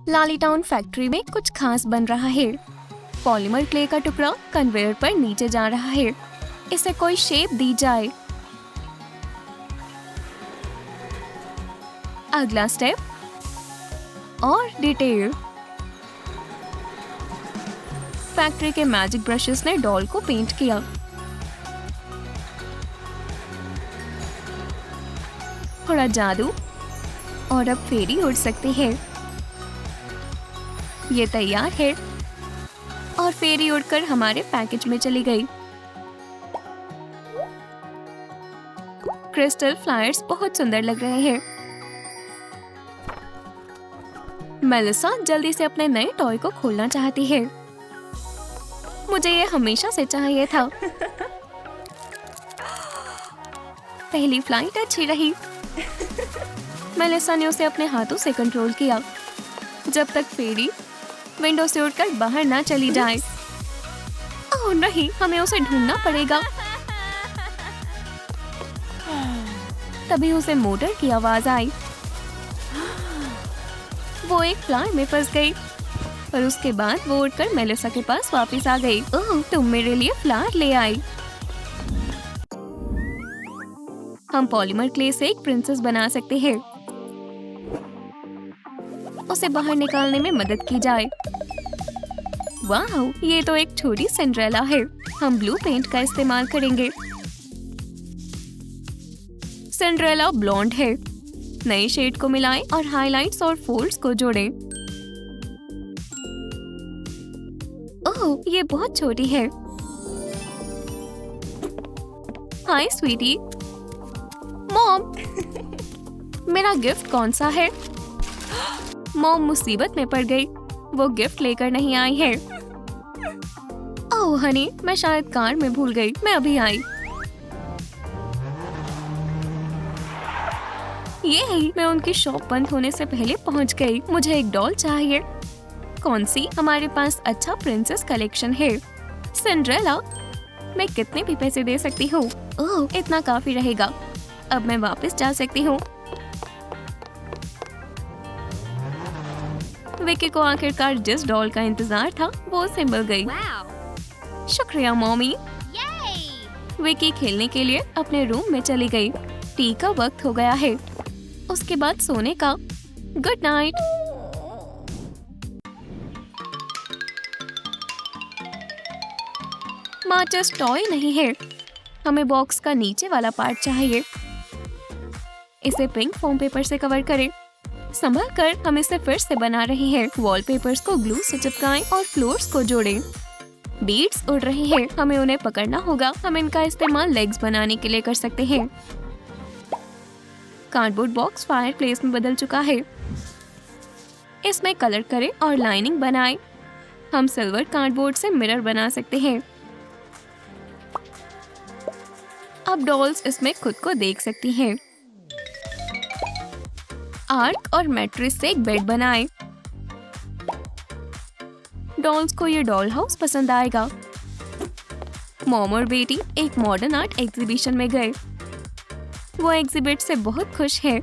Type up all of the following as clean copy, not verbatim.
लाली town factory में कुछ खास बन रहा है। पॉलीमर क्ले का टुकड़ा कन्वेयर पर नीचे जा रहा है। इसे कोई शेप दी जाए। अगला स्टेप और डिटेल। फैक्ट्री के मैजिक ब्रशेस ने डॉल को पेंट किया। थोड़ा जादू और अब फेरी उड़ सकती है। ये तैयार है और फेरी उड़कर हमारे पैकेज में चली गई। क्रिस्टल फ्लावर्स बहुत सुंदर लग रहे हैं। मेलिसा जल्दी से अपने नए टॉय को खोलना चाहती है। मुझे ये हमेशा से चाहिए था। पहली फ्लाइट अच्छी रही। मेलिसा ने उसे अपने हाथों से कंट्रोल किया जब तक फेरी विंडो से उड़कर बाहर ना चली जाए। ओह नहीं, हमें उसे ढूंढना पड़ेगा। तभी उसे मोटर की आवाज आई। वो एक फ्लावर में फंस गई और उसके बाद वो उड़कर मेलिसा के पास वापस आ गई। ओह, तुम मेरे लिए फ्लावर ले आई। हम पॉलीमर क्ले से एक प्रिंसेस बना सकते हैं। उसे बाहर निकालने में मदद की जाए। वाह, ये तो एक छोटी सिंड्रेला है। हम ब्लू पेंट का इस्तेमाल करेंगे। सिंड्रेला ब्लॉन्ड है। नए शेड को मिलाएं और हाइलाइट्स और फोल्ड्स को जोड़ें। ओह, ये बहुत छोटी है। हाय स्वीटी। मॉम, मेरा गिफ्ट कौन सा है? मॉम मुसीबत में पड़ गई। वो गिफ्ट लेकर नहीं आई है। ओह हनी, मैं शायद कार में भूल गई। मैं अभी आई। ये मैं उनकी शॉप बंद होने से पहले पहुंच गई। मुझे एक डॉल चाहिए। कौन सी? हमारे पास अच्छा प्रिंसेस कलेक्शन है। सिंड्रेला। मैं कितने भी पैसे दे सकती हूँ। ओह, इतना काफी रहेगा। अब मैं वापस जा सकती हूँ। विकी को आखिरकार जिस डॉल का इंतजार था वो उसे मिल गई। शुक्रिया मॉमी। विकी खेलने के लिए अपने रूम में चली गई। टी का वक्त हो गया है। उसके बाद सोने का। Good night. माचिस टॉय नहीं है। हमें बॉक्स का नीचे वाला पार्ट चाहिए। इसे पिंक फोम पेपर से कवर करें। संभल कर हम इसे फिर से बना रहे हैं। वॉलपेपर्स को ग्लू से चिपकाएं और फ्लोर्स को जोड़ें। बीड्स उड़ रही हैं। हमें उन्हें पकड़ना होगा। हम इनका इस्तेमाल लेग्स बनाने के लिए कर सकते हैं। कार्डबोर्ड बॉक्स फायरप्लेस में बदल चुका है। इसमें कलर करें और लाइनिंग बनाएं। हम सिल्वर कार्डबोर्ड से मिरर बना सकते हैं। अब डॉल्स इसमें खुद को देख सकती हैं। आर्क और मैट्रेस से एक बेड बनाएं। डॉल्स को ये डॉल हाउस पसंद आएगा। मॉम और बेटी एक मॉडर्न आर्ट एग्जीबिशन में गए। वो एग्जिबिट से बहुत खुश है।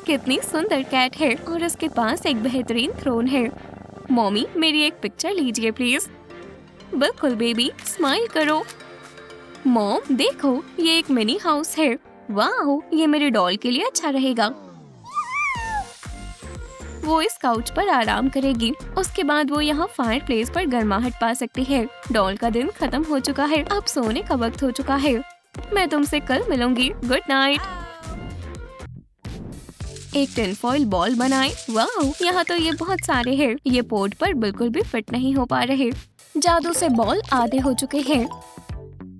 कितनी सुंदर कैट है और उसके पास एक बेहतरीन थ्रोन है। मॉमी, मेरी एक पिक्चर लीजिए प्लीज। बिल्कुल बेबी, स्माइल करो। मॉम देखो, ये एक मिनी हाउस है। वाह, ये मेरे डॉल के लिए अच्छा रहेगा। वो इस काउच पर आराम करेगी। उसके बाद वो यहाँ फायरप्लेस पर गर्माहट पा सकती है। डॉल का दिन खत्म हो चुका है। अब सोने का वक्त हो चुका है। मैं तुमसे कल मिलूंगी। Good night. एक टिन फॉइल बॉल बनाएं। वाह, यहाँ तो ये बहुत सारे हैं। ये पोर्ट पर बिल्कुल भी फिट नहीं हो पा रहे। जादू से बॉल आधे हो चुके हैं।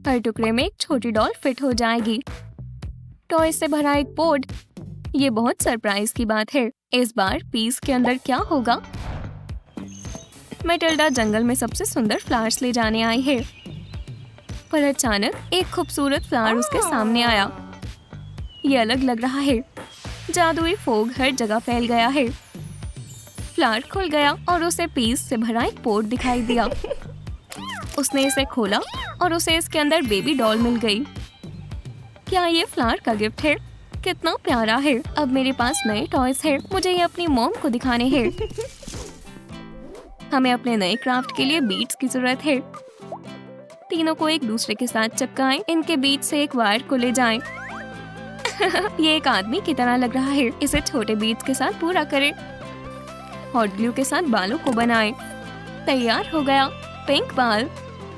हर टुकड़े में एक छोटी डॉल फिट हो जाएगी। टॉय से भरा एक पोर्ट। ये बहुत सरप्राइज की बात है। इस बार पीस के अंदर क्या होगा? मैटिल्डा जंगल में सबसे सुंदर फ्लावर्स ले जाने आई है, पर अचानक एक खूबसूरत फ्लावर उसके सामने आया। ये अलग लग रहा है। जादुई फोग हर जगह फैल गया है। फ्लावर खुल गया और उसे पीस से भरा एक पोर्ट दिखाई दिया। उसने इसे खोला और उसे इसके अंदर बेबी डॉल मिल गई। क्या ये फ्लावर का गिफ्ट है? कितना प्यारा है। अब मेरे पास नए टॉयज है, मुझे ये अपनी मॉम को दिखाने हैं। हमें अपने नए क्राफ्ट के लिए बीट्स की जरूरत है। तीनों को एक दूसरे के साथ चिपकाएं, इनके बीच से एक वायर को ले जाएं। ये एक आदमी की तरह लग रहा है। इसे छोटे बीट्स के साथ पूरा करें। हॉट ग्लू के साथ बालों को बनाएं। तैयार हो गया पिंक बाल,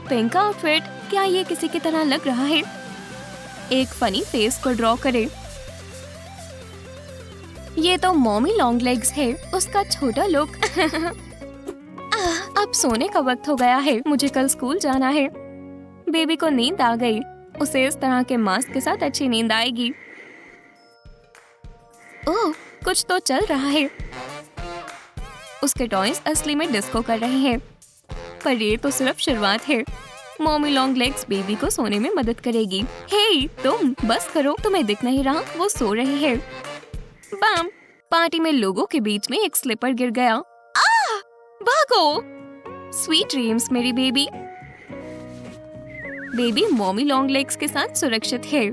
पिंक आउटफिट। क्या ये किसी की तरह लग रहा है? एक फनी फेस को ड्रॉ करें। ये तो मॉमी लॉन्ग लेग्स है, उसका छोटा लुक। अब सोने का वक्त हो गया है, मुझे कल स्कूल जाना है। बेबी को नींद आ गई। उसे इस तरह के मास्क के साथ अच्छी नींद आएगी। ओह, कुछ तो चल रहा है। उसके टॉयज असली में डिस्को कर रहे हैं, पर ये तो सिर्फ शुरुआत है। मॉमी लॉन्ग लेग्स बेबी को सोने में मदद करेगी। हे तुम बस करो, तुम्हें दिख नहीं रहा? वो सो रही है। बम! पार्टी में लोगों के बीच में एक स्लिपर गिर गया। भागो! स्वीट ड्रीम्स मेरी baby. Baby mommy long legs के साथ सुरक्षित है।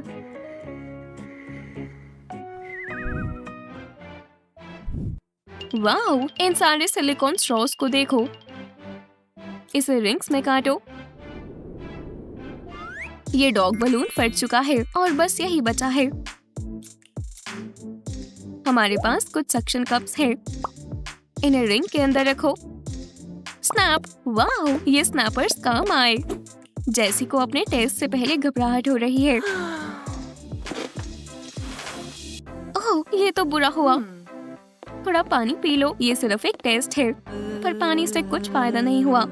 वाओ! इन सारे सिलिकॉन स्ट्रॉस को देखो। इसे रिंग्स में काटो। ये डॉग बलून फट चुका है और बस यही बचा है। हमारे पास कुछ सक्शन कप्स हैं। इन्हें रिंग के अंदर रखो। स्नैप! वाओ! ये स्नैपर्स काम आए। जैसी को अपने टेस्ट से पहले घबराहट हो रही है। ओह, ये तो बुरा हुआ। थोड़ा पानी पी लो, ये सिर्फ एक टेस्ट है, पर पानी से कुछ फायदा नहीं हुआ।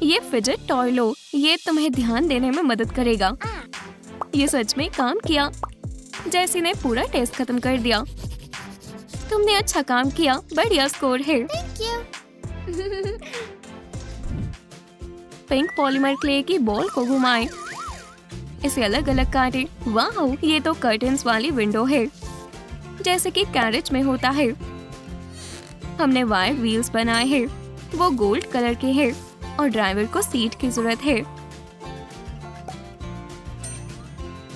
ये फिजेट टॉय लो, ये तुम्हें ध्यान देने में मदद करेगा। ये सच में काम किया। जैसी ने पूरा टेस्ट खत्म कर दिया। तुमने अच्छा काम किया, बढ़िया स्कोर है। पिंक पॉलीमर क्ले की बॉल को घुमाएं। इसे अलग अलग काटें। वाह, ये तो कर्टन्स वाली विंडो है, जैसे कि कैरेज में होता है। हमने वायर व्हील्स बनाए हैं, वो गोल्ड कलर के हैं और ड्राइवर को सीट की जरूरत है।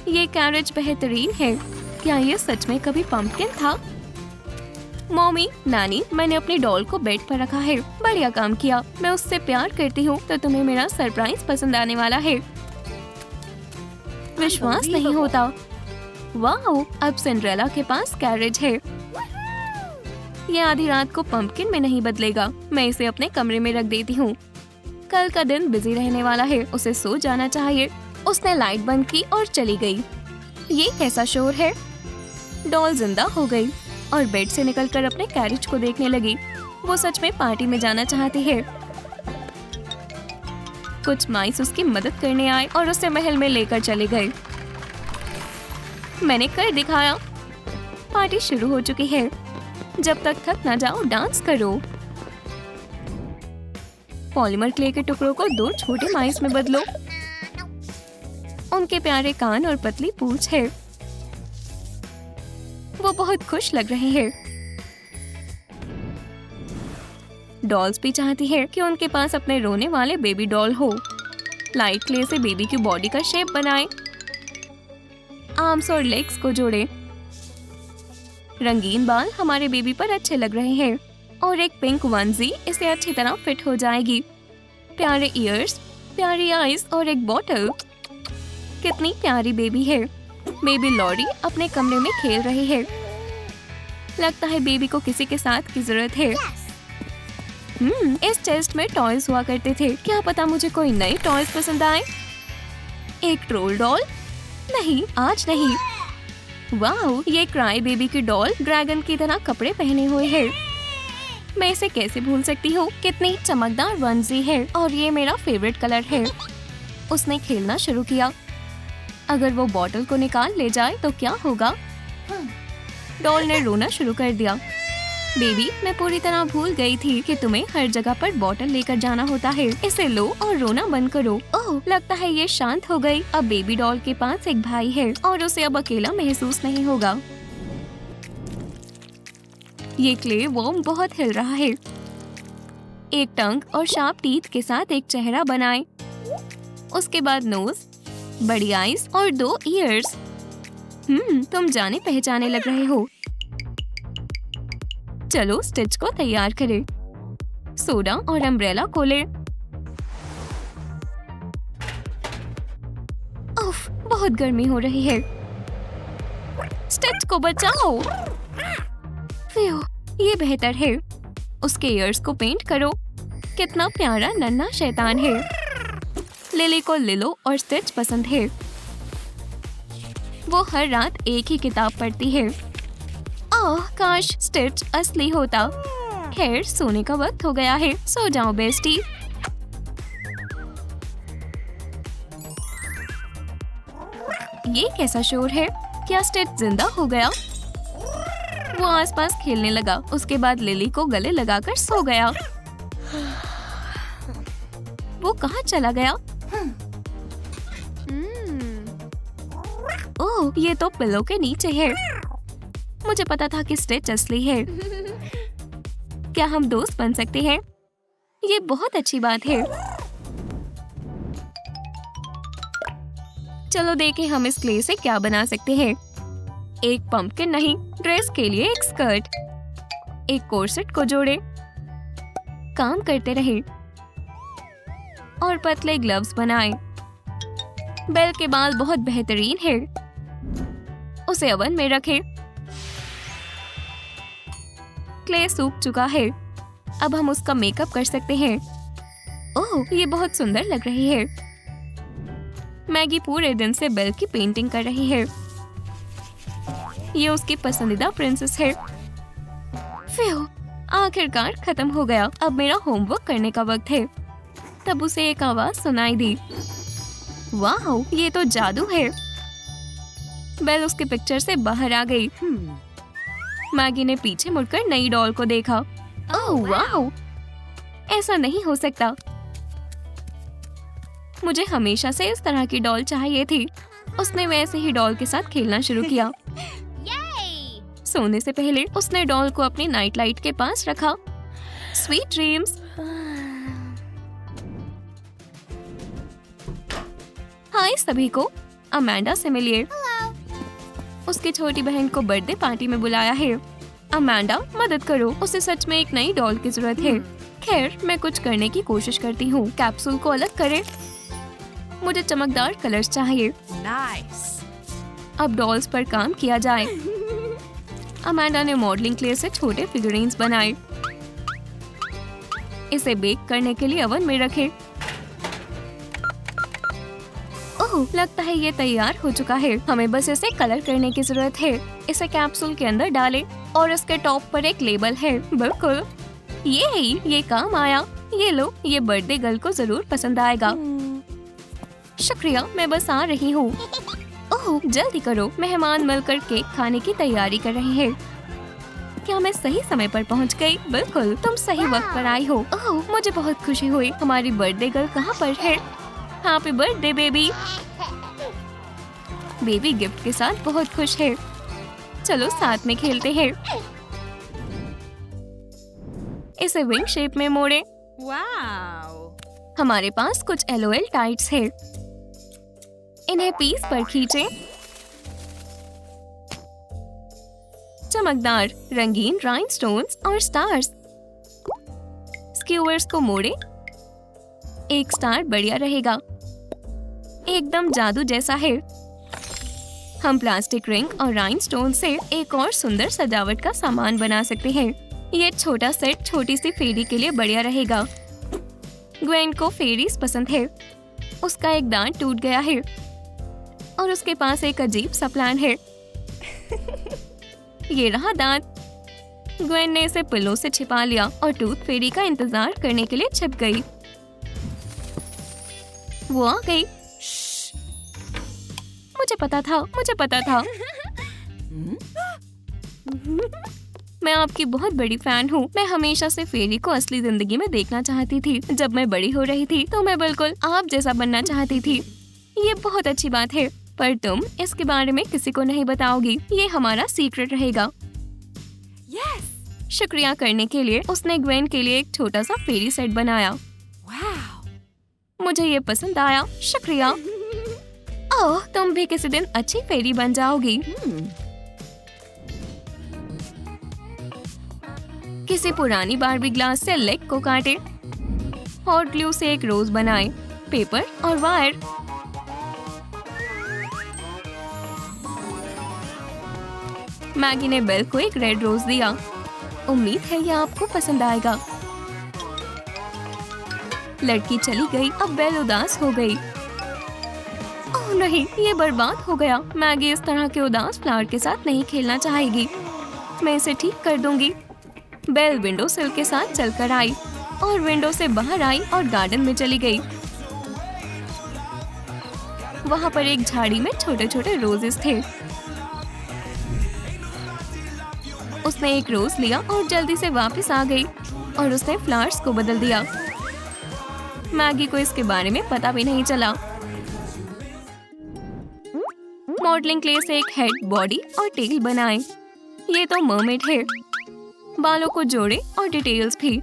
ये कैरेज बेहतरीन है। क्या ये सच में कभी पंपकिन था? मॉमी, नानी, मैंने अपनी डॉल को बेड पर रखा है। बढ़िया काम किया। मैं उससे प्यार करती हूँ, तो तुम्हें मेरा सरप्राइज पसंद आने वाला है। विश्वास नहीं होता। वाह, अब सिंड्रेला के पास कैरेज है। ये आधी रात को पंपकिन में नहीं बदलेगा। मैं इसे अपने कमरे में रख देती हूँ। कल का दिन बिजी रहने वाला है, उसे सो जाना चाहिए। उसने लाइट बंद की और चली गई। ये कैसा शोर है? डॉल जिंदा हो गई और बेड से निकलकर अपने कैरेज को देखने लगी। वो सच में पार्टी में जाना चाहती है। कुछ माइस उसकी मदद करने आए और उसे महल में लेकर चले गए। मैंने कर दिखाया। पार्टी शुरू हो चुकी है। जब तक थक ना जाओ, डांस करो। पॉलीमर क्ले के टुकड़ों को 2 छोटे माइस में बदलो। उनके प्यारे कान और पतली पूंछ है। वो बहुत खुश लग रहे हैं। डॉल्स भी चाहती है कि उनके पास अपने रोने वाले बेबी डॉल हो। लाइट क्ले से बेबी की बॉडी का शेप बनाएं। आर्म्स और लेग्स को जोड़ें। रंगीन बाल हमारे बेबी पर अच्छे लग रहे हैं और एक पिंक वनजी इसे अच्छी तरह फिट हो जाएगी। प्यारे ईयर्स, प्यारी आईज और एक बॉटल। कितनी प्यारी बेबी है। बेबी लॉरी अपने कमरे में खेल रही है। लगता है बेबी को किसी के साथ की जरूरत है। इस चेस्ट में टॉयज हुआ करते थे। क्या पता मुझे कोई नए टॉयज पसंद आए। एक ट्रोल डॉल? नहीं, आज नहीं। वाह, ये क्राई बेबी की डॉल ड्रैगन की तरह कपड़े पहने हुए है। मैं इसे कैसे भूल सकती हूँ? कितनी चमकदार वनजी है और ये मेरा फेवरेट कलर है। उसने खेलना शुरू किया। अगर वो बॉटल को निकाल ले जाए तो क्या होगा? डॉल ने रोना शुरू कर दिया। बेबी, मैं पूरी तरह भूल गई थी कि तुम्हें हर जगह पर बॉटल लेकर जाना होता है। इसे लो और रोना बंद करो। ओह, लगता है ये शांत हो गई। अब बेबी डॉल के पास एक भाई है और उसे अब अकेला महसूस नहीं होगा। ये क्ले वर्म बहुत हिल रहा है। एक टंग और शार्प टीथ के साथ एक चेहरा बनाएं। उसके बाद नोज, बड़ी आईज और 2 ईयर्स। तुम जाने पहचाने लग रहे हो। चलो स्टिच को तैयार करें। सोडा और अम्ब्रेला खोले। उफ, बहुत गर्मी हो रही है। स्टिच को बचाओ। फियो, ये बेहतर है। उसके ईयर्स को पेंट करो। कितना प्यारा नन्हा शैतान है। लिली को लिलो और स्टिच पसंद है। वो हर रात एक ही किताब पढ़ती है। ओह, काश स्टिच असली होता। खैर, सोने का वक्त हो गया है। सो जाओ बेस्टी। ये कैसा शोर है? क्या स्टिच जिंदा हो गया? वो आसपास खेलने लगा। उसके बाद लिली को गले लगाकर सो गया। वो कहाँ चला गया? ओह, ये तो पिलो के नीचे है। मुझे पता था कि स्टिच असली है। क्या हम दोस्त बन सकते हैं? ये बहुत अच्छी बात है। चलो देखें हम इस क्ले से क्या बना सकते हैं। एक पंपकिन नहीं, ड्रेस के लिए एक स्कर्ट। एक कोर्सेट को जोड़े। काम करते रहे और पतले ग्लव्स बनाए। बेल के बाल बहुत बेहतरीन है। उसे ओवन में रखें। क्ले सूख चुका है। अब हम उसका मेकअप कर सकते हैं। ओह, ये बहुत सुंदर लग रही है। मैगी पूरे दिन से बेल की पेंटिंग कर रही है। ये उसकी पसंदीदा प्रिंसेस है। फियो, आखिरकार खत्म हो गया। अब मेरा होमवर्क करने का वक्त है। तब उसे एक आवाज सुनाई दी। वाह, ये तो जादू है। बेल उसके पिक्चर से बाहर आ गई। मैगी ने पीछे मुड़कर नई डॉल को देखा। ओह वाह, ऐसा नहीं हो सकता। मुझे हमेशा से इस तरह की डॉल चाहिए थी। उसने वैसे ही डॉल के साथ खेलना शुरू किया। सोने से पहले उसने डॉल को अपनी नाइट लाइट के पास रखा। Sweet dreams. हाय सभी को, अमांडा से मिलिए। उसकी छोटी बहन को बर्थडे पार्टी में बुलाया है। अमांडा, मदद करो, उसे सच में एक नई डॉल की जरूरत है। खैर, मैं कुछ करने की कोशिश करती हूँ। कैप्सूल को अलग करें। मुझे चमकदार कलर्स चाहिए। अब डॉल्स पर काम किया जाए। अमांडा ने मॉडलिंग क्ले से छोटे फिगरीन्स बनाए। इसे बेक करने के लिए ओवन में रखें। ओह, लगता है ये तैयार हो चुका है। हमें बस इसे कलर करने की जरूरत है। इसे कैप्सूल के अंदर डालें और इसके टॉप पर एक लेबल है। बिल्कुल, ये काम आया। ये लो, ये बर्थडे गर्ल को जरूर पसंद आएगा। शुक्रिया, मैं बस आ रही हूँ। ओह, जल्दी करो, मेहमान मिलकर केक खाने की तैयारी कर रहे हैं। क्या मैं सही समय पर पहुँच गई? बिल्कुल, तुम सही वक्त पर आई हो। ओह, मुझे बहुत खुशी हुई। हमारी बर्थडे गर्ल कहाँ पर है? Happy birthday baby. Baby gift के साथ बहुत खुश है। चलो साथ में खेलते हैं। इसे विंग शेप में मोड़े। हमारे पास कुछ LOL टाइट्स है। इन्हें पीस पर खींचें। चमकदार रंगीन राइनस्टोन्स और स्टार्स। स्क्यूअर्स को मोड़े। एक स्टार बढ़िया रहेगा। एकदम जादू जैसा है। हम प्लास्टिक रिंग और राइनस्टोन से एक और सुंदर सजावट का सामान बना सकते हैं। ये छोटा सेट छोटी सी फेरी के लिए बढ़िया रहेगा। ग्वेन को फेरीज पसंद है। उसका एक दांत टूट गया है और उसके पास एक अजीब सा प्लान है। ये रहा दांत। ग्वेन ने इसे पिलो से छिपा लिया और टूथ फेरी का इंतजार करने के लिए छिप गई। वो आ गई। मुझे पता था। मैं आपकी बहुत बड़ी फैन हूँ। मैं हमेशा से फेरी को असली जिंदगी में देखना चाहती थी। जब मैं बड़ी हो रही थी तो मैं बिल्कुल आप जैसा बनना चाहती थी। ये बहुत अच्छी बात है, पर तुम इसके बारे में किसी को नहीं बताओगी। ये हमारा सीक्रेट रहेगा। शुक्रिया करने के लिए उसने ग्वेन के लिए एक छोटा सा फेरी सेट बनाया। मुझे ये पसंद आया। शुक्रिया। ओह, तुम भी किसी दिन अच्छी फेरी बन जाओगी। किसी पुरानी बार्बी ग्लास से लेग को काटे। हॉट ग्लू से एक रोज बनाए। पेपर और वायर। मैगी ने बेल को एक रेड रोज दिया। उम्मीद है यह आपको पसंद आएगा। लड़की चली गई। अब बेल उदास हो गई। ओह नहीं, ये बर्बाद हो गया। मैगी इस तरह के उदास फ्लावर के साथ नहीं खेलना चाहेगी। मैं इसे ठीक कर दूंगी। बेल विंडो सिल के साथ चलकर आई और विंडो से बाहर आई और गार्डन में चली गई। वहाँ पर एक झाड़ी में छोटे छोटे रोजेस थे। उसने एक रोज लिया और जल्दी से वापस आ गई और उसने फ्लावर्स को बदल दिया। मैगी को इसके बारे में पता भी नहीं चला। मॉडलिंग क्ले से एक हेड, बॉडी और टेल बनाए। ये तो मरमेड है। बालों को जोड़े और डिटेल्स भी।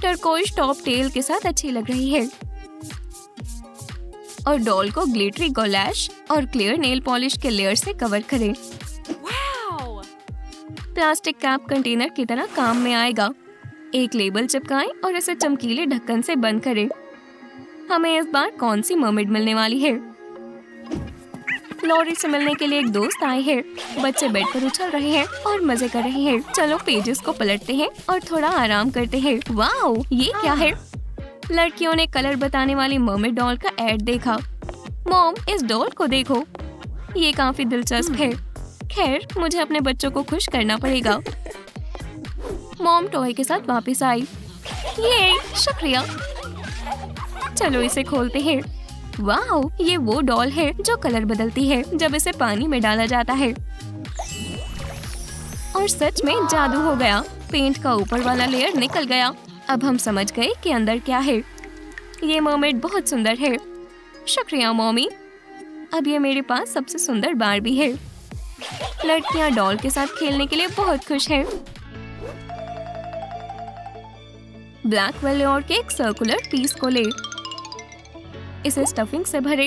टर्कोइश टॉप टेल के साथ अच्छी लग रही है। और डॉल को ग्लिटरी गॉलैश और क्लियर नेल पॉलिश के लेयर से कवर करें। प्लास्टिक कैप कंटेनर की तरह काम में आएगा। एक लेबल चिपकाएं और इसे चमकीले ढक्कन से बंद करें। हमें इस बार कौन सी मरमेड मिलने वाली है? लॉरी से मिलने के लिए एक दोस्त आए हैं। बच्चे बेड पर उछल रहे हैं और मजे कर रहे हैं। चलो पेजेस को पलटते हैं और थोड़ा आराम करते हैं। वाओ, ये क्या है? लड़कियों ने कलर बताने वाली मरमेड डॉल का एड देखा। मॉम, इस डॉल को देखो, ये काफी दिलचस्प है। खैर, मुझे अपने बच्चों को खुश करना पड़ेगा। मॉम टॉय के साथ वापस आई। ये शुक्रिया। चलो इसे खोलते हैं। वाओ, ये वो डॉल है जो कलर बदलती है जब इसे पानी में डाला जाता है। और सच में जादू हो गया। पेंट का ऊपर वाला लेयर निकल गया। अब हम समझ गए कि अंदर क्या है। ये मरमेड बहुत सुंदर है। शुक्रिया मॉमी। अब ये मेरे पास सबसे सुंदर बार्बी है। लड़कियां डॉल के साथ खेलने के लिए बहुत खुश हैं। ब्लैक वेलोर के एक सर्कुलर पीस को ले। इसे स्टफिंग से भरे।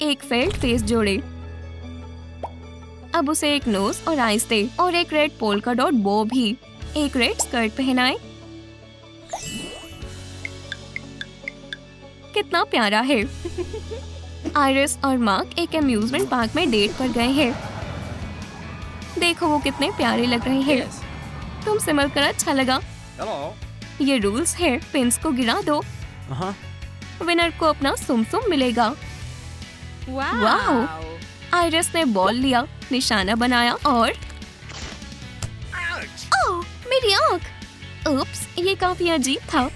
एक फेल्ट फेस जोड़े। अब उसे एक नोज और आईज दे और एक रेड पोल्का डॉट बो भी। एक रेड स्कर्ट पहनाए। कितना प्यारा है। आइरिस और मार्क एक अम्यूजमेंट पार्क में डेट पर गए हैं। देखो वो कितने प्यारे लग रहे हैं। तुमसे मिलकर अच्छा लगा। ये रूल्स है। पिंस को गिरा दो। विनर को अपना सुम मिलेगा। वाओ! आइरिस ने बॉल लिया, निशाना बनाया और ओह, मेरी आँख। उप्स, ये काफी अजीब था।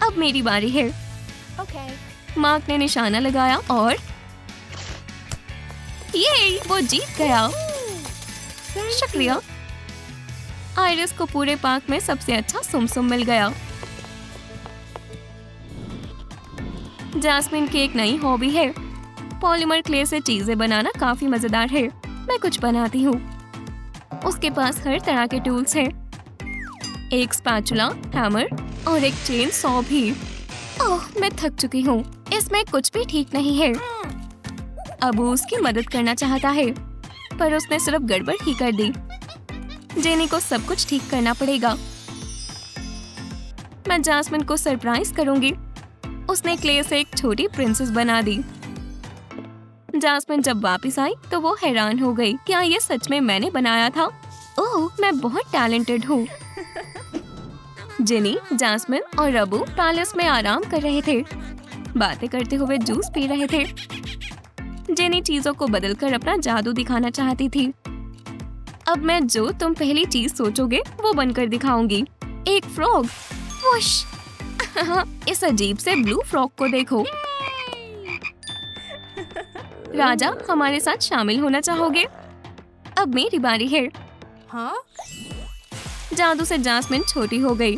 अब मेरी बारी है। मार्क ने निशाना लगाया और ये वो जीत गया। शुक्रिया। आइरिस को पूरे पार्क में सबसे अच्छा सुम मिल गया। जैस्मिन की एक नई हॉबी है। पॉलीमर क्ले से चीजें बनाना काफी मजेदार है। मैं कुछ बनाती हूँ। उसके पास हर तरह के टूल्स हैं। एक स्पैचुला, हैमर और एक चेन सॉ भी। ओह, मैं थक चुकी हूँ। इसमें कुछ भी ठीक नहीं है। अब वो उसकी मदद करना चाहता है, पर उसने सिर्फ गड़बड़ ही कर दी। जेनी को सब कुछ ठीक करना पड़ेगा। मैं जैस्मिन को सरप्राइज करूंगी। उसने क्ले से एक छोटी प्रिंसेस बना दी। जैस्मिन जब वापस आई तो वो हैरान हो गई। क्या ये सच में मैंने बनाया था? ओह, मैं बहुत टैलेंटेड हूँ। जेनी, जैस्मिन और अबू पैलेस में आराम कर रहे थे। बातें करते हुए जूस पी रहे थे। जेनी चीजों को बदलकर अपना जादू दिखाना चाहती थी। अब मैं जो तुम पहली चीज सोचोगे वो बनकर दिखाऊंगी। एक फ्रॉग। वुश! इस अजीब से ब्लू फ्रॉग को देखो। राजा, हमारे साथ शामिल होना चाहोगे? अब मेरी बारी है। हाँ? जादू से जैस्मिन छोटी हो गई।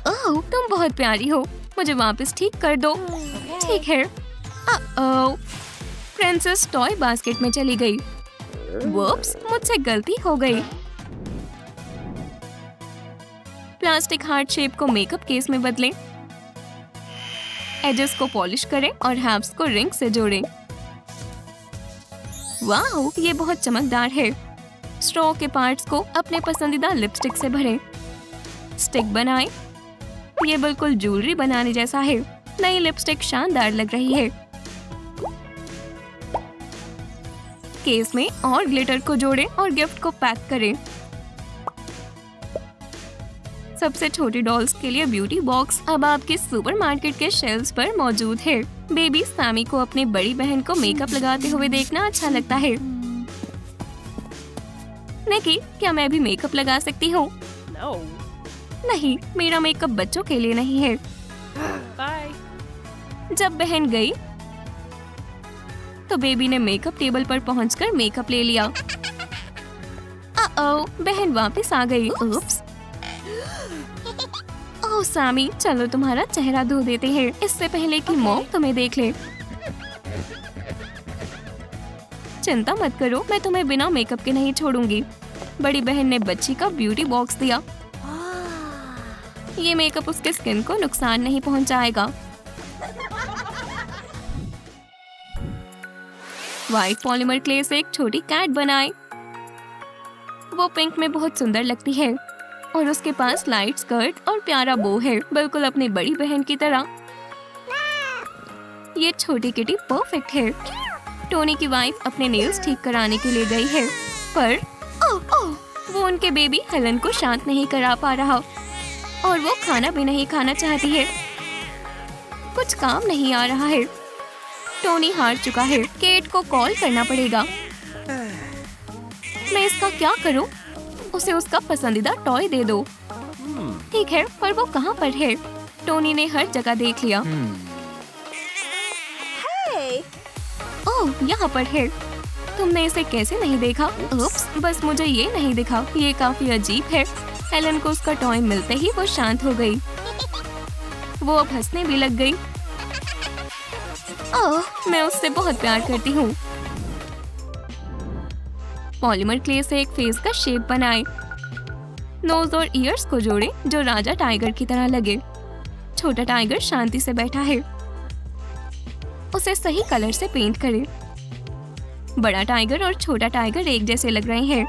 ओह, तुम बहुत प्यारी हो। मुझे वापस ठीक कर दो। ठीक है। प्रिंसेस टॉय बास्केट में चली गई। वुप्स, मुझसे गलती हो गई। प्लास्टिक हार्ट शेप को मेकअप केस में बदलें। एजेस को पॉलिश करें और हैब्स को रिंग से जोड़ें। वाह, ये बहुत चमकदार है। स्ट्रॉ के पार्ट्स को अपने पसंदीदा लिपस्टिक से भरें। स्टिक बनाएं। ये बिल्कुल ज्वेलरी बनाने जैसा है। नई लिपस्टिक शानदार लग रही है। केस में और ग्लिटर को जोड़ें और गिफ्ट को पैक करें। सबसे छोटी डॉल्स के लिए ब्यूटी बॉक्स अब आपके सुपरमार्केट के शेल्व्स पर मौजूद है। बेबी सैमी को अपनी बड़ी बहन को मेकअप लगाते हुए देखना अच्छा लगता है। निकी, क्या मैं भी मेकअप लगा सकती हूँ? No. नहीं, मेरा मेकअप बच्चों के लिए नहीं है। Bye. जब बहन गई तो बेबी ने मेकअप टेबल पर पहुंचकर मेकअप ले लिया। बहन वापस आ गई। उप्स। ओह सैमी, चलो तुम्हारा चेहरा धो देते हैं इससे पहले कि मॉम तुम्हें देख ले। चिंता मत करो, मैं तुम्हें बिना मेकअप के नहीं छोड़ूंगी। बड़ी बहन ने बच्ची का ब्यूटी बॉक्स दिया। ये मेकअप उसके स्किन को नुकसान नहीं पहुंचाएगा। व्हाइट पॉलीमर क्ले से एक छोटी कैट बनाएं। वो पिंक में बहुत सुंदर लगती है और उसके पास लाइट स्कर्ट और प्यारा बो है, बिल्कुल अपनी बड़ी बहन की तरह। ये छोटी किटी परफेक्ट है। टोनी की वाइफ अपने नेल्स ठीक कराने के लिए गई है, पर वो उनके बेबी हेलन को शांत नहीं करा पा रहा और वो खाना भी नहीं खाना चाहती है। कुछ काम नहीं आ रहा है। टोनी हार चुका है। केट को कॉल करना पड़ेगा। मैं इसका क्या करूं? उसे उसका पसंदीदा टॉय दे दो। ठीक है, पर वो कहाँ पर है? टोनी ने हर जगह देख लिया। ओह, यहाँ पर है। तुमने इसे कैसे नहीं देखा? उप्स, बस मुझे ये नहीं दिखा। ये काफी अजीब है। हेलन को उसका टॉय मिलते ही वो शांत हो गई। वो अब हंसने भी लग गई। ओह, मैं उससे बहुत प्यार करती हूँ। पॉलीमर क्ले से एक फेस का शेप बनाएं। नोज और ईयर्स को जोड़ें जो राजा टाइगर की तरह लगे। छोटा टाइगर शांति से बैठा है। उसे सही कलर से पेंट करें। बड़ा टाइगर और छोटा टाइगर एक जैसे लग रहे हैं।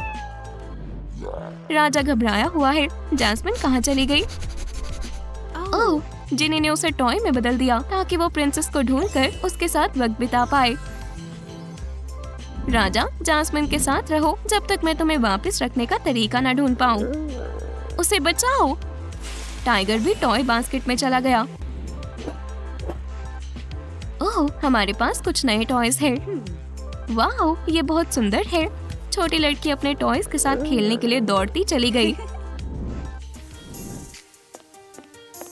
राजा घबराया हुआ है। जैस्मिन कहाँ चली गई? ओह, जिनी ने उसे टॉय में बदल दिया ताकि वो प्रिंसेस को ढूंढकर उसके साथ वक्त बिता पाए। राजा, जैस्मिन के साथ रहो जब तक मैं तुम्हें वापस रखने का तरीका न ढूंढ पाऊं। उसे बचाओ। टाइगर भी टॉय बास्केट में चला गया। ओह, हमारे पास कुछ नए टॉयज हैं। वाह, ये बहुत सुंदर है। छोटी लड़की अपने टॉयज के साथ खेलने के लिए दौड़ती चली गई।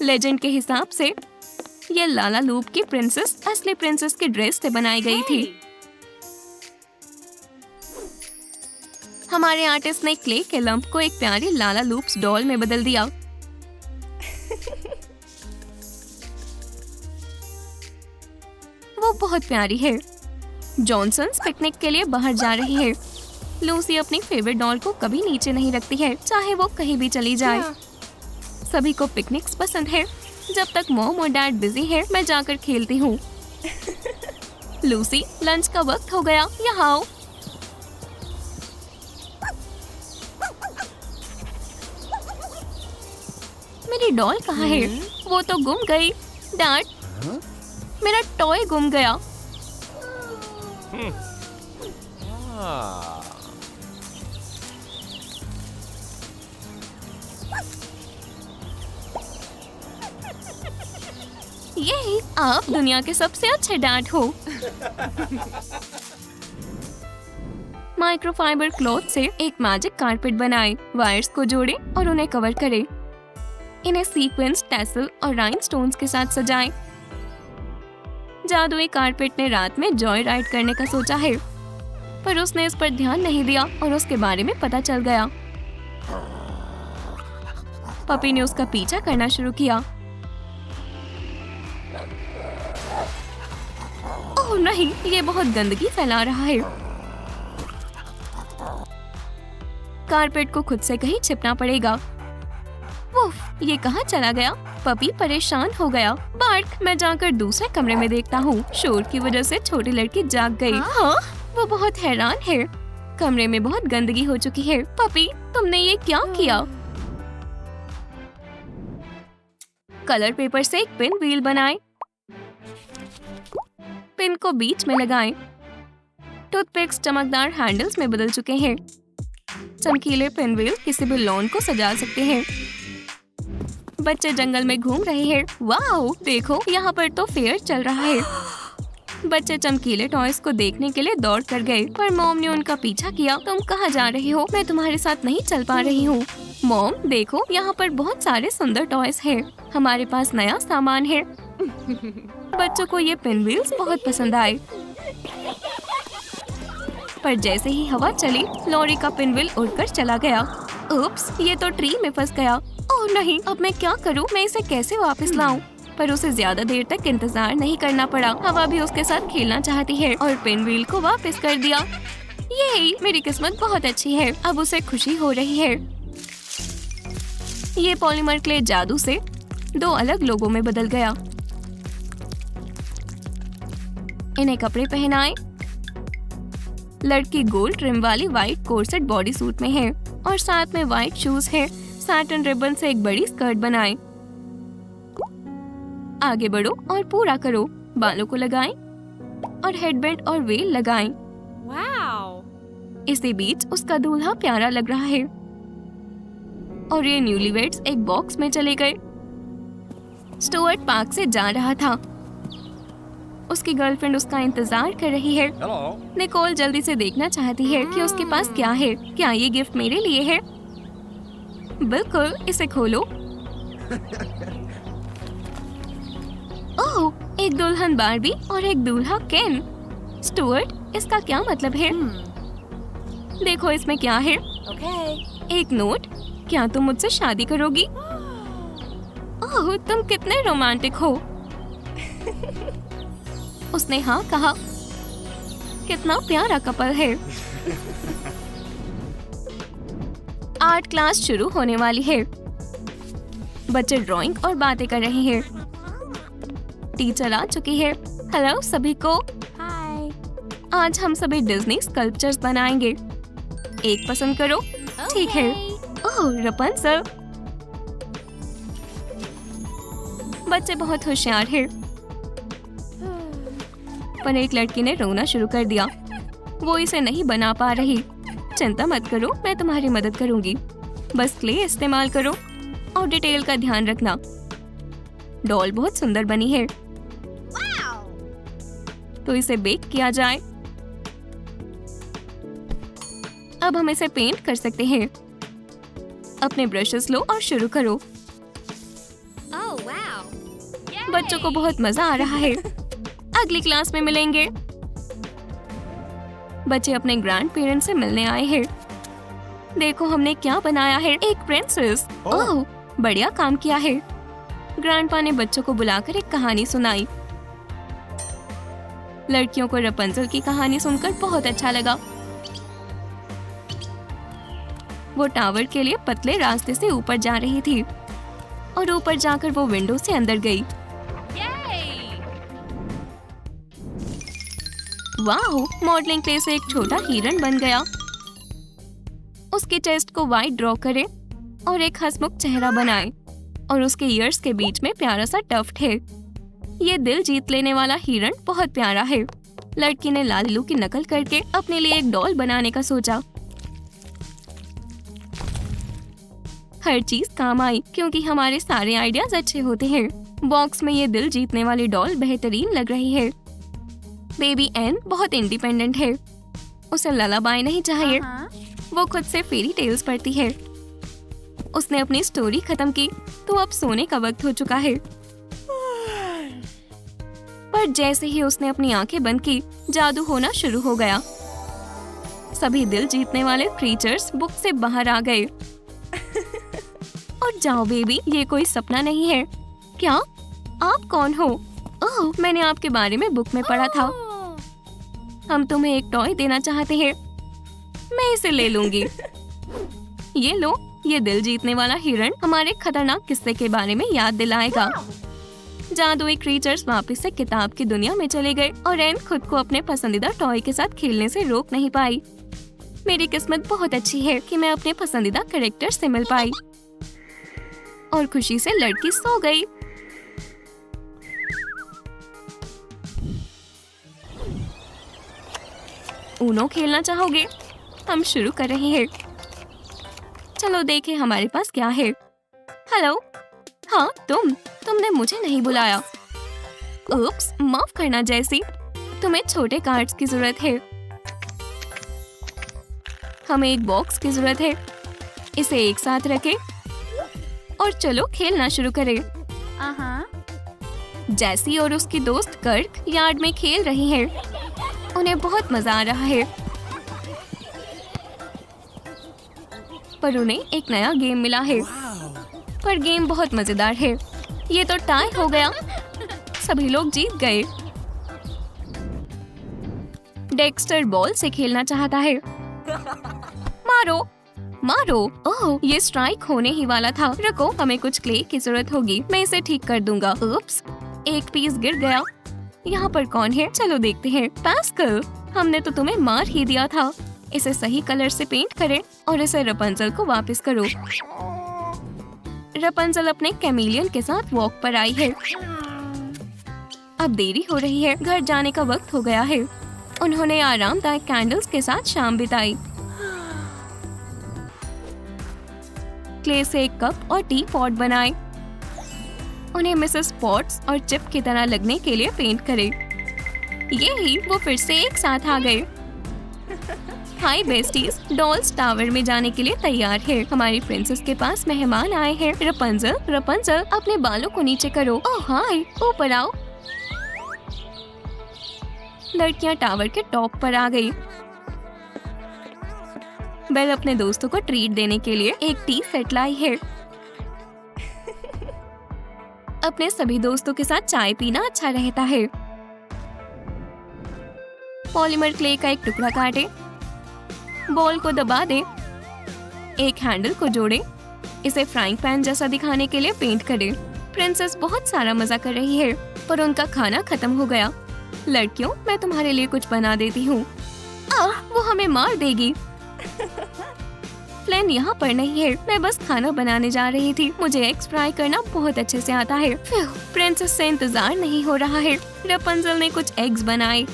लेजेंड के हिसाब से ये लाला लूप की प्रिंसेस असली प्रिंसेस की ड्रेस से बनाई गई थी। हमारे आर्टिस्ट ने क्ले के लंप को एक प्यारी लाला लूप्स डॉल में बदल दिया। वो बहुत प्यारी है। जॉनसन्स पिकनिक के लिए बाहर जा रही है। लूसी अपनी फेवरेट डॉल को कभी नीचे नहीं रखती है, चाहे वो कहीं भी चली जाए। सभी को पिकनिक्स पसंद है। जब तक मॉम और डैड बिजी है, मैं जाकर खेलती हूँ। लूसी, लंच का वक्त हो गया, यहाँ आओ। मेरी डॉल कहाँ है? वो तो गुम गई। डैड, मेरा टॉय गुम गया। ये आप दुनिया के सबसे अच्छे डैड हो। माइक्रोफाइबर क्लॉथ से एक मैजिक कारपेट बनाएं। वायर्स को जोड़ें और उन्हें कवर करें। इन्हें सीक्वेंस, टैसल और राइनस्टोन्स के साथ सजाएं। जादुई कारपेट ने रात में जॉय राइड करने का सोचा है, पर उसने इस पर ध्यान नहीं दिया और उसके बारे में पता चल गया। पपी ने उसका पीछा करना शुरू किया। ओह नहीं, ये बहुत गंदगी फैला रहा है। कारपेट को खुद से कहीं छिपना पड़ेगा। उफ, ये कहाँ चला गया? पपी परेशान हो गया। बार्क, मैं जाकर दूसरे कमरे में देखता हूँ। शोर की वजह से छोटी लड़की जाग गई। हाँ, वो बहुत हैरान है। कमरे में बहुत गंदगी हो चुकी है। पपी, तुमने ये क्या किया? कलर पेपर से एक पिन व्हील बनाएं। पिन को बीच में लगाएं। टूथपिक्स चमकदार हैंडल्स में बदल चुके हैं। चमकीले पिन व्हील किसी भी लॉन को सजा सकते हैं। बच्चे जंगल में घूम रहे हैं। वाओ, देखो यहाँ पर तो फेयर चल रहा है। बच्चे चमकीले टॉयज को देखने के लिए दौड़ कर गए, पर मॉम ने उनका पीछा किया। तुम कहाँ जा रही हो? मैं तुम्हारे साथ नहीं चल पा रही हूँ। मॉम, देखो यहाँ पर बहुत सारे सुंदर टॉयज हैं। हमारे पास नया सामान है। बच्चों को ये पिन व्हील्स बहुत पसंद आए, पर जैसे ही हवा चली, लॉरी का पिन व्हील उड़कर चला गया। उप्स, ये तो ट्री में फंस गया। ओह नहीं, अब मैं क्या करूँ? मैं इसे कैसे वापस लाऊं? पर उसे ज्यादा देर तक इंतजार नहीं करना पड़ा। हवा भी उसके साथ खेलना चाहती है और पिन व्हील को वापस कर दिया। ये मेरी किस्मत बहुत अच्छी है। अब उसे खुशी हो रही है। ये पॉलीमर क्ले जादू से 2 अलग लोगों में बदल गया। इन्हें कपड़े पहनाए। लड़की गोल्ड ट्रिम वाली व्हाइट कोर्सेट बॉडी सूट में है और साथ में व्हाइट शूज है। सैटिन रिबन से एक बड़ी स्कर्ट बनाएं। आगे बढ़ो और पूरा करो। बालों को लगाएं और हेडबैंड और वेल लगाएं। इसी बीच उसका दूल्हा प्यारा लग रहा है और ये न्यूलीवेड्स एक बॉक्स में चले गए। स्टुअर्ट पार्क से जा रहा था। उसकी गर्लफ्रेंड उसका इंतजार कर रही है। निकोल जल्दी से देखना चाहती है कि उसके पास क्या है। क्या ये गिफ्ट मेरे लिए है? बिल्कुल, इसे खोलो। ओह, एक दुल्हन बार्बी और एक दूल्हा केन। स्टुअर्ट, इसका क्या मतलब है? देखो इसमें क्या है। एक नोट। क्या तुम मुझसे शादी करोगी? ओह, तुम कितने रोमांटिक हो। उसने हाँ कहा। कितना प्यारा कपल है। आर्ट क्लास शुरू होने वाली है। बच्चे ड्राइंग और बातें कर रहे हैं। टीचर आ चुकी है। हेलो सभी को। हाय। आज हम सभी डिज्नी स्कल्पचर्स बनाएंगे। एक पसंद करो। ठीक है। ओह, रपुंज़ल। बच्चे बहुत होशियार हैं। पर एक लड़की ने रोना शुरू कर दिया। वो इसे नहीं बना पा रही। चिंता मत करो, मैं तुम्हारी मदद करूंगी। बस क्ले इस्तेमाल करो और डिटेल का ध्यान रखना। डॉल बहुत सुंदर बनी है। तो इसे बेक किया जाए। अब हम इसे पेंट कर सकते हैं। अपने ब्रशेस लो और शुरू करो। बच्चों को बहुत मजा आ रहा है। अगली क्लास में मिलेंगे। बच्चे अपने ग्रैंड पेरेंट्स से मिलने आए हैं। देखो हमने क्या बनाया है, एक प्रिंसेस। ओह, बढ़िया काम किया है। ग्रैंडपा ने बच्चों को बुलाकर एक कहानी सुनाई। लड़कियों को रपुंज़ल की कहानी सुनकर बहुत अच्छा लगा। वो टावर के लिए पतले रास्ते से ऊपर जा रही थी और ऊपर जाकर वो विंडो से अंदर गई। वाह, मॉडलिंग क्ले से एक छोटा हिरन बन गया। उसके चेस्ट को वाइट ड्रॉ करें और एक हंसमुख चेहरा बनाएं और उसके ईयर्स के बीच में प्यारा सा टफ्ट है। ये दिल जीत लेने वाला हिरन बहुत प्यारा है। लड़की ने लालू की नकल करके अपने लिए एक डॉल बनाने का सोचा। हर चीज काम आई क्योंकि हमारे सारे आइडियाज अच्छे होते हैं। बॉक्स में ये दिल जीतने वाली डॉल बेहतरीन लग रही है। बेबी एन बहुत इंडिपेंडेंट है। उसे ललाबाई नहीं चाहिए। वो खुद से फेरी टेल्स पढ़ती है। उसने अपनी स्टोरी खत्म की तो अब सोने का वक्त हो चुका है। पर जैसे ही उसने अपनी आंखें बंद की, जादू होना शुरू हो गया। सभी दिल जीतने वाले क्रीचर्स बुक से बाहर आ गए। और जाओ बेबी, ये कोई सपना नहीं है। क्या? आप कौन हो? ओह, मैंने आपके बारे में बुक में पढ़ा था। हम तुम्हें एक टॉय देना चाहते हैं। मैं इसे ले लूंगी। ये लो, ये दिल जीतने वाला हिरण हमारे खतरनाक किस्से के बारे में याद दिलाएगा। जादुई क्रीचर्स वापस से किताब की दुनिया में चले गए और एन खुद को अपने पसंदीदा टॉय के साथ खेलने से रोक नहीं पाई। मेरी किस्मत बहुत अच्छी है कि मैं अपने पसंदीदा कैरेक्टर से मिल पाई। और खुशी से लड़की सो गई। ऊनो खेलना चाहोगे? हम शुरू कर रहे हैं। चलो देखें हमारे पास क्या है। हेलो, हाँ तुमने मुझे नहीं बुलाया। उप्स, माफ करना जैसी, तुम्हें छोटे कार्ड्स की जरूरत है। हमें एक बॉक्स की जरूरत है। इसे एक साथ रखें और चलो खेलना शुरू करें। जैसी और उसकी दोस्त कर्क यार्ड में खेल रही हैं। उन्हें बहुत मजा आ रहा है। पर उन्हें एक नया गेम मिला है। पर गेम बहुत मजेदार है। ये तो टाई हो गया। सभी लोग जीत गए। डेक्स्टर बॉल से खेलना चाहता है। मारो मारो। ओह, ये स्ट्राइक होने ही वाला था। रुको, हमें कुछ क्ले की जरूरत होगी। मैं इसे ठीक कर दूंगा। उप्स, एक पीस गिर गया। यहाँ पर कौन है? चलो देखते हैं। पास्कल, हमने तो तुम्हें मार ही दिया था। इसे सही कलर से पेंट करें और इसे रपंजल को वापस करो। रपंजल अपने कैमिलियन के साथ वॉक पर आई है। अब देरी हो रही है। घर जाने का वक्त हो गया है। उन्होंने आरामदायक कैंडल्स के साथ शाम बिताई। क्ले से एक कप और टी पॉट बनाए। उन्हें मिसेस पॉट्स और चिप की तरह लगने के लिए पेंट करें। यही, वो फिर से एक साथ आ गए। हाय बेस्टीज, डॉल्स टावर में जाने के लिए तैयार है। हमारी प्रिंसेस के पास मेहमान आए हैं। रपंजल, रपंजल, अपने बालों को नीचे करो। ओह हाय, ऊपर आओ। लड़कियां टावर के टॉप पर आ गई। बेल अपने दोस्तों को ट्रीट देने के लिए एक टी सेट लाई है। अपने सभी दोस्तों के साथ चाय पीना अच्छा रहता है। पॉलीमर क्ले का एक टुकड़ा काटे। बॉल को दबा दे। एक हैंडल को जोड़े। इसे फ्राइंग पैन जैसा दिखाने के लिए पेंट करें। प्रिंसेस बहुत सारा मजा कर रही है, पर उनका खाना खत्म हो गया। लड़कियों, मैं तुम्हारे लिए कुछ बना देती हूँ। वो हमें मार देगी। फ्लेन यहाँ पर नहीं है। मैं बस खाना बनाने जा रही थी। मुझे एग्स फ्राई करना बहुत अच्छे से आता है। प्रिंसेस से इंतजार नहीं हो रहा है। रपंजल ने कुछ एग्स बनाए।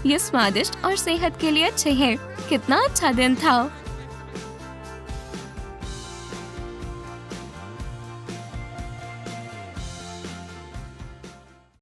ये स्वादिष्ट और सेहत के लिए अच्छे हैं। कितना अच्छा दिन था।